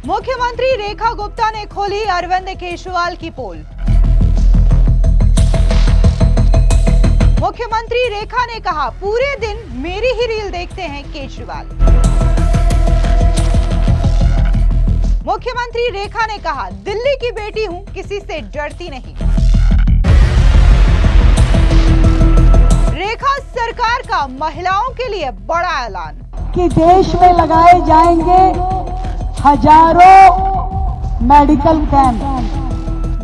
मुख्यमंत्री रेखा गुप्ता ने खोली अरविंद केजरीवाल की पोल। मुख्यमंत्री रेखा ने कहा, पूरे दिन मेरी ही रील देखते हैं केजरीवाल। मुख्यमंत्री रेखा ने कहा, दिल्ली की बेटी हूं, किसी से डरती नहीं। रेखा सरकार का महिलाओं के लिए बड़ा ऐलान कि देश में लगाए जाएंगे हजारों मेडिकल कैंप।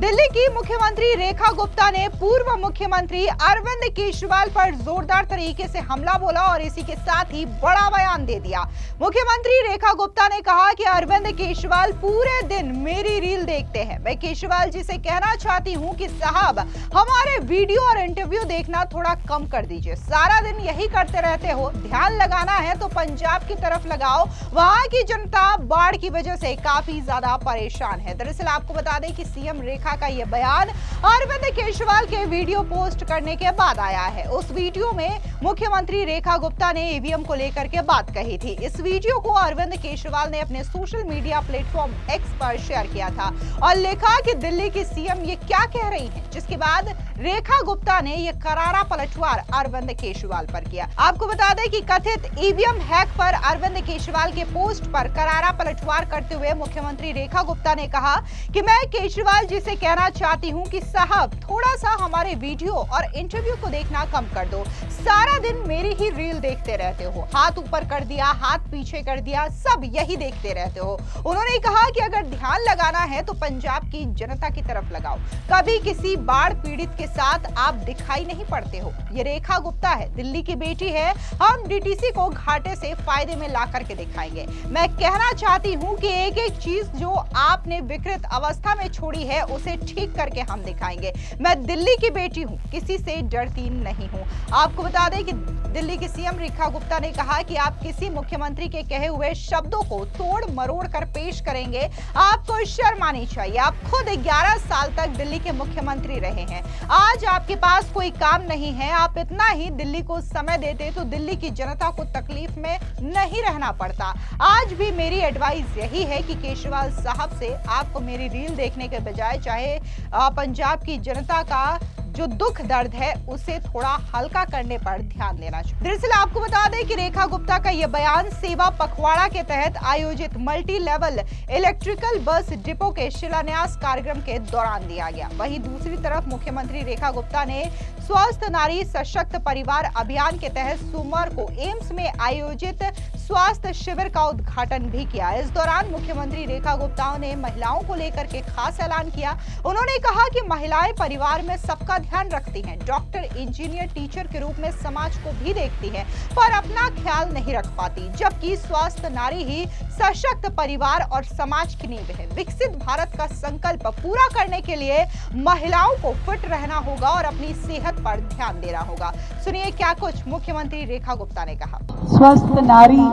दिल्ली की मुख्यमंत्री रेखा गुप्ता ने पूर्व मुख्यमंत्री अरविंद केजरीवाल पर जोरदार तरीके से हमला बोला और इसी के साथ ही बड़ा बयान दे दिया। मुख्यमंत्री रेखा गुप्ता ने कहा कि अरविंद केजरीवाल पूरे दिन मेरी रील देखते हैं। मैं केजरीवाल जी से कहना चाहती हूं कि साहब, हमारे वीडियो और इंटरव्यू देखना थोड़ा कम कर दीजिए। सारा दिन यही करते रहते हो। ध्यान लगाना है तो पंजाब की तरफ लगाओ। वहां की जनता बाढ़ की वजह से काफी ज्यादा परेशान है। दरअसल आपको बता दें कि सीएम रेखा का यह बयान अरविंद केजरीवाल के वीडियो पोस्ट करने के बाद आया है। उस वीडियो में मुख्यमंत्री रेखा गुप्ता ने ईवीएम को लेकर के बात कही थी। इस वीडियो को अरविंद केजरीवाल ने अपने सोशल मीडिया प्लेटफॉर्म एक्स पर शेयर किया था और लिखा कि दिल्ली की सीएम ये क्या कह रही हैं, जिसके बाद रेखा गुप्ता ने यह करारा पलटवार अरविंद केजरीवाल पर किया। आपको बता दें कि कथित ईवीएम हैक पर अरविंद केजरीवाल के पोस्ट पर करारा पलटवार करते हुए मुख्यमंत्री रेखा गुप्ता ने कहा कि मैं केजरीवाल जी से कहना चाहती हूं कि साहब, थोड़ा सा हमारे वीडियो और इंटरव्यू को देखना कम कर दो। सारा दिन मेरी ही रील देखते रहते हो। हाथ ऊपर कर दिया, हाथ पीछे कर दिया, सब यही देखते रहते हो। उन्होंने कहा कि अगर ध्यान लगाना है तो पंजाब की जनता की तरफ लगाओ। कभी किसी बाढ़ पीड़ित के साथ आप दिखाई नहीं पड़ते हो। ये रेखा गुप्ता है, दिल्ली की बेटी है। हम डीटीसी को घाटे से फायदे में ला करके दिखाएंगे। मैं कहना चाहती हूँ कि एक एक चीज जो आपने विकृत अवस्था में छोड़ी है उसे ठीक करके हम दिखाएंगे। मैं दिल्ली की बेटी हूं, किसी से डरती नहीं हूं। आपको बता दें कि दिल्ली की सीएम रेखा गुप्ता ने कहा कि आप किसी मुख्यमंत्री के कहे हुए शब्दों को तोड़ मरोड़ कर पेश करेंगे, आपको शर्म आनी चाहिए। आप खुद 11 साल तक दिल्ली के मुख्यमंत्री रहे हैं। आज आपके पास कोई काम नहीं है। आप इतना ही दिल्ली को समय देते तो दिल्ली की जनता को तकलीफ में नहीं रहना पड़ता। आज भी मेरी एडवाइस यही है कि केजरीवाल साहब से आपको मेरी रील देखने के बजाय चाहे पंजाब की जनता का जो दुख दर्द है उसे थोड़ा हल्का करने पर ध्यान देना चाहिए। दरअसल आपको बता दें कि रेखा गुप्ता का यह बयान सेवा पखवाड़ा के तहत आयोजित multi level electrical bus depot के शिलान्यास कार्यक्रम के दौरान दिया गया। वहीं दूसरी तरफ मुख्यमंत्री रेखा गुप्ता ने स्वस्थ नारी सशक्त परिवार अभियान के तहत सोमवार को एम्स में आयोजित स्वास्थ्य शिविर का उद्घाटन भी किया। इस दौरान मुख्यमंत्री रेखा गुप्ता ने महिलाओं को लेकर के खास ऐलान किया। उन्होंने कहा कि महिलाएं परिवार में सबका ध्यान रखती हैं, डॉक्टर, इंजीनियर, टीचर के रूप में समाज को भी देखती हैं, पर अपना ख्याल नहीं रख पाती, जबकि स्वस्थ नारी ही सशक्त परिवार और समाज की नींव है। विकसित भारत का संकल्प पूरा करने के लिए महिलाओं को फिट रहना होगा और अपनी सेहत पर ध्यान देना होगा। सुनिए क्या कुछ मुख्यमंत्री रेखा गुप्ता ने कहा। स्वस्थ नारी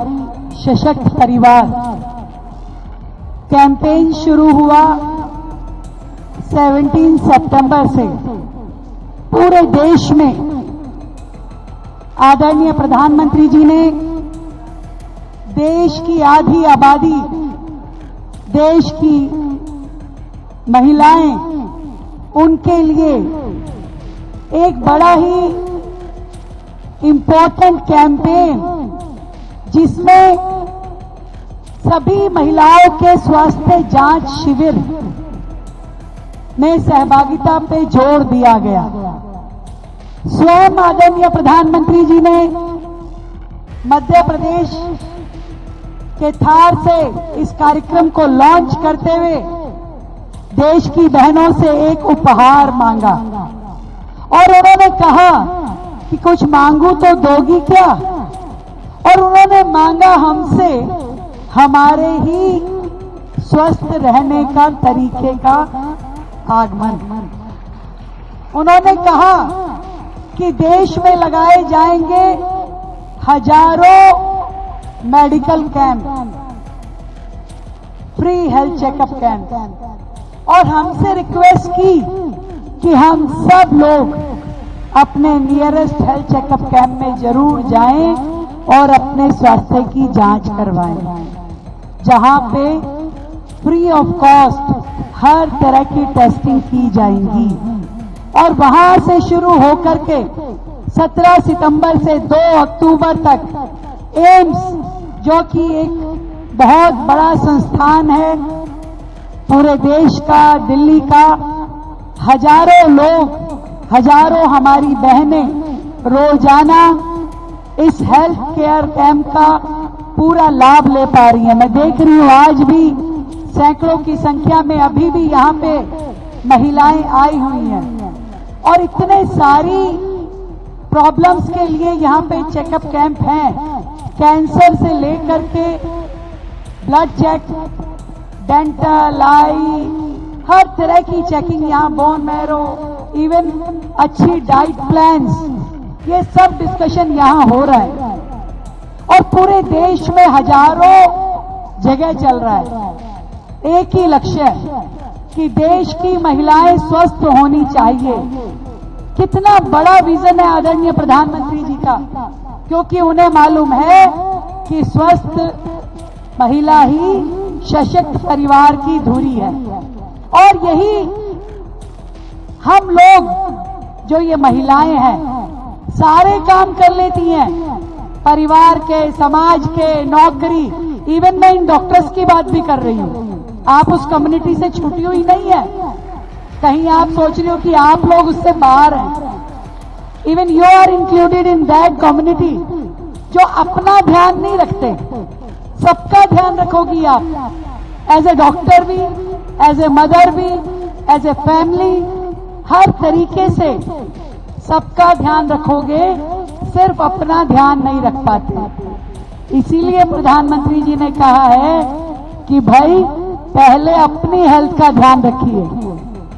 सशक्त परिवार कैंपेन शुरू हुआ 17 सितंबर से पूरे देश में। आदरणीय प्रधानमंत्री जी ने देश की आधी आबादी, देश की महिलाएं, उनके लिए एक बड़ा ही इम्पोर्टेंट कैंपेन, जिसमें सभी महिलाओं के स्वास्थ्य जांच शिविर में सहभागिता पे जोर दिया गया। स्वयं आदरणीय प्रधानमंत्री जी ने मध्य प्रदेश के थार से इस कार्यक्रम को लॉन्च करते हुए देश की बहनों से एक उपहार मांगा और उन्होंने कहा कि कुछ मांगू तो दोगी क्या, और उन्होंने मांगा हमसे हमारे ही स्वस्थ रहने का तरीके का आगमन। उन्होंने कहा कि देश में लगाए जाएंगे हजारों medical camp, free health checkup camp, और हमसे रिक्वेस्ट की कि हम सब लोग अपने नियरेस्ट हेल्थ चेकअप कैंप में जरूर जाएं और अपने स्वास्थ्य की जांच करवाएं, जहां पे फ्री ऑफ कॉस्ट हर तरह की टेस्टिंग की जाएंगी। और वहां से शुरू होकर के 17 सितंबर से 2 अक्टूबर तक एम्स, जो कि एक बहुत बड़ा संस्थान है पूरे देश का, दिल्ली का, हजारों लोग, हजारों हमारी बहनें रोजाना इस हेल्थ केयर कैंप का पूरा लाभ ले पा रही हैं। मैं देख रही हूं आज भी सैकड़ों की संख्या में अभी भी यहां पे महिलाएं आई हुई हैं और इतने सारी प्रॉब्लम्स के लिए यहां पे चेकअप कैंप हैं। कैंसर से लेकर के ब्लड चेक, डेंटल, आई, हर तरह की चेकिंग यहां, बोन मैरो, इवन अच्छी डाइट प्लान्स, ये सब डिस्कशन यहां हो रहा है और पूरे देश में हजारों जगह चल रहा है। एक ही लक्ष्य है कि देश की महिलाएं स्वस्थ होनी चाहिए। कितना बड़ा विजन है आदरणीय प्रधानमंत्री जी का, क्योंकि उन्हें मालूम है कि स्वस्थ महिला ही सशक्त परिवार की धुरी है। और यही हम लोग जो ये महिलाएं हैं सारे काम कर लेती हैं, परिवार के, समाज के, नौकरी, इवन मैं इन डॉक्टर्स की बात भी कर रही हूं। आप उस कम्युनिटी से छूटी हुई नहीं है। कहीं आप सोच रहे हो कि आप लोग उससे बाहर हैं। Even you are included in that community जो अपना ध्यान नहीं रखते, सबका ध्यान रखोगी आप, एज ए डॉक्टर भी, एज ए मदर भी, एज ए फैमिली, हर तरीके से सबका ध्यान रखोगे, सिर्फ अपना ध्यान नहीं रख पाते। इसीलिए प्रधानमंत्री जी ने कहा है कि भाई पहले अपनी हेल्थ का ध्यान रखिए,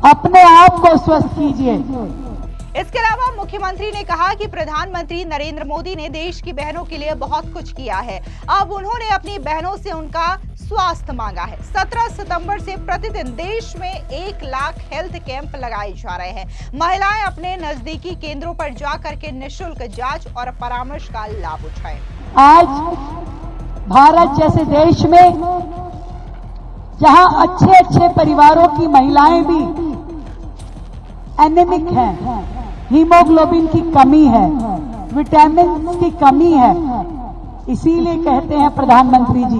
अपने आप को स्वस्थ कीजिए। इसके अलावा मुख्यमंत्री ने कहा कि प्रधानमंत्री नरेंद्र मोदी ने देश की बहनों के लिए बहुत कुछ किया है। अब उन्होंने अपनी बहनों से उनका स्वास्थ्य मांगा है। 17 सितंबर से प्रतिदिन देश में 1 लाख हेल्थ कैंप लगाए जा रहे हैं। महिलाएं अपने नजदीकी केंद्रों पर जाकर के निःशुल्क जांच और परामर्श का लाभ उठाएं। आज भारत जैसे देश में जहां अच्छे अच्छे परिवारों की महिलाएं भी एनीमिक हैं, हीमोग्लोबिन की कमी है, विटामिन की कमी है, इसीलिए कहते हैं प्रधानमंत्री जी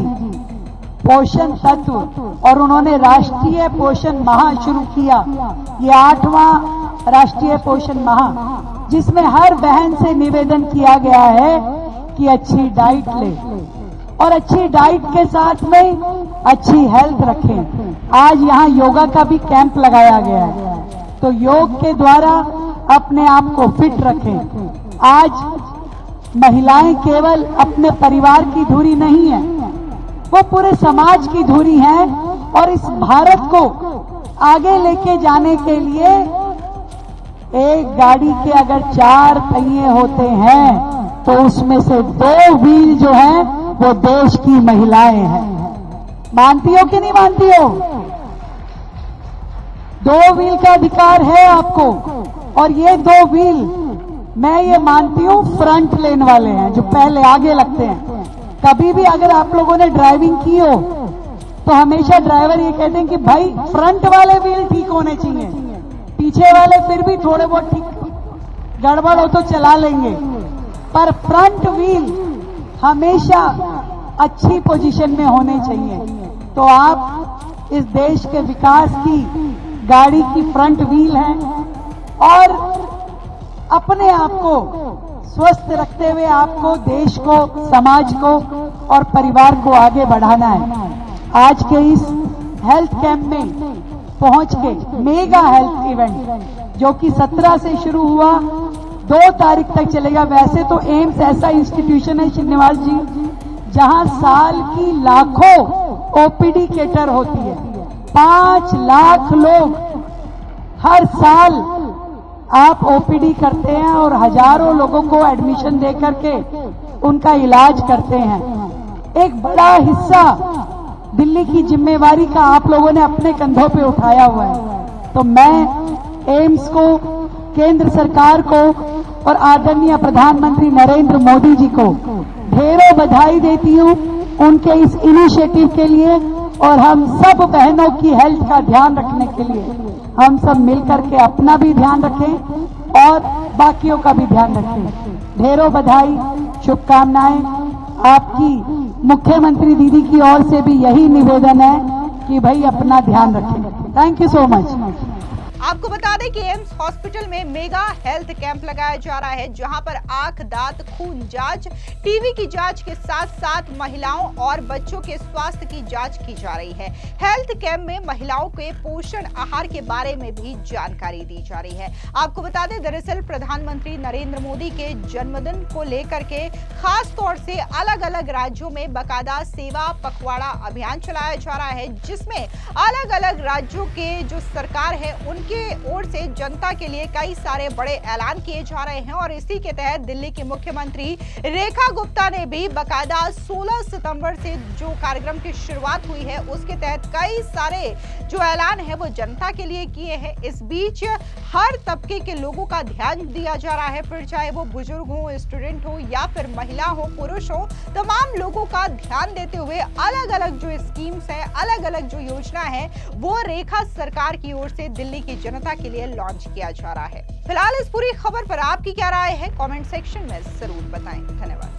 पोषण तत्व, और उन्होंने राष्ट्रीय पोषण माह शुरू किया। ये 8वां राष्ट्रीय पोषण माह, जिसमें हर बहन से निवेदन किया गया है कि अच्छी डाइट ले और अच्छी डाइट के साथ में अच्छी हेल्थ रखें। आज यहाँ योगा का भी कैंप लगाया गया है, तो योग के द्वारा अपने आप को फिट रखें। आज महिलाएं केवल अपने परिवार की धुरी नहीं है, वो पूरे समाज की धुरी है और इस भारत को आगे लेके जाने के लिए एक गाड़ी के अगर 4 पहिए होते हैं तो उसमें से 2 व्हील जो हैं वो देश की महिलाएं हैं। मानती हो कि नहीं मानती हो? 2 व्हील का अधिकार है आपको, और ये 2 व्हील मैं ये मानती हूं फ्रंट लेन वाले हैं, जो पहले आगे लगते हैं। कभी भी अगर आप लोगों ने ड्राइविंग की हो तो हमेशा ड्राइवर ये कहते हैं कि भाई फ्रंट वाले व्हील ठीक होने चाहिए, पीछे वाले फिर भी थोड़े बहुत ठीक, गड़बड़ हो तो चला लेंगे, पर फ्रंट व्हील हमेशा अच्छी पोजीशन में होने चाहिए। तो आप इस देश के विकास की गाड़ी की फ्रंट व्हील हैं और अपने आप को स्वस्थ रखते हुए आपको देश को, समाज को और परिवार को आगे बढ़ाना है। आज के इस हेल्थ कैंप में पहुंच के मेगा हेल्थ इवेंट जो कि 17 से शुरू हुआ, 2 तारीख तक चलेगा। वैसे तो एम्स ऐसा इंस्टीट्यूशन है श्रीनिवास जी जहां साल की लाखों ओपीडी केटर होती है। 5 लाख लोग हर साल आप ओपीडी करते हैं और हजारों लोगों को एडमिशन दे करके उनका इलाज करते हैं। एक बड़ा हिस्सा दिल्ली की जिम्मेवारी का आप लोगों ने अपने कंधों पे उठाया हुआ है। तो मैं एम्स को, केंद्र सरकार को और आदरणीय प्रधानमंत्री नरेंद्र मोदी जी को ढेरों बधाई देती हूं उनके इस इनिशिएटिव के लिए और हम सब बहनों की हेल्थ का ध्यान रखने के लिए हम सब मिलकर के अपना भी ध्यान रखें और बाकियों का भी ध्यान रखें। ढेरों बधाई, शुभकामनाएं। आपकी मुख्यमंत्री दीदी की ओर से भी यही निवेदन है कि भाई अपना ध्यान रखें। Thank you so much. आपको बता दें कि एम्स हॉस्पिटल में मेगा हेल्थ कैंप लगाया जा रहा है, जहां पर आंख, दांत, खून जांच, टीबी की जांच के साथ साथ महिलाओं और बच्चों के स्वास्थ्य की जांच की जा रही है। हेल्थ कैंप में महिलाओं के पोषण आहार के बारे में भी जानकारी दी जा रही है। आपको बता दें, दरअसल प्रधानमंत्री नरेंद्र मोदी के जन्मदिन को लेकर के खास तौर से अलग अलग राज्यों में बाकायदा सेवा पखवाड़ा अभियान चलाया जा रहा है, जिसमें अलग अलग राज्यों के जो सरकार है उनके ओर से जनता के लिए कई सारे बड़े ऐलान किए जा रहे हैं। और इसी के तहत दिल्ली की मुख्यमंत्री रेखा गुप्ता ने भी बाकायदा 16 सितंबर से जो कार्यक्रम की शुरुआत हुई है उसके तहत कई सारे जो ऐलान है वो जनता के लिए किए हैं। इस बीच हर तबके के लोगों का ध्यान दिया जा रहा है, फिर चाहे वो बुजुर्ग हो, स्टूडेंट हो या फिर महिला हो, पुरुष हो, तमाम लोगों का ध्यान देते हुए अलग अलग जो स्कीम्स है, अलग अलग जो योजना है वो रेखा सरकार की ओर से दिल्ली की जनता के लिए लॉन्च किया जा रहा है। फिलहाल इस पूरी खबर पर आपकी क्या राय है, कमेंट सेक्शन में जरूर बताएं। धन्यवाद।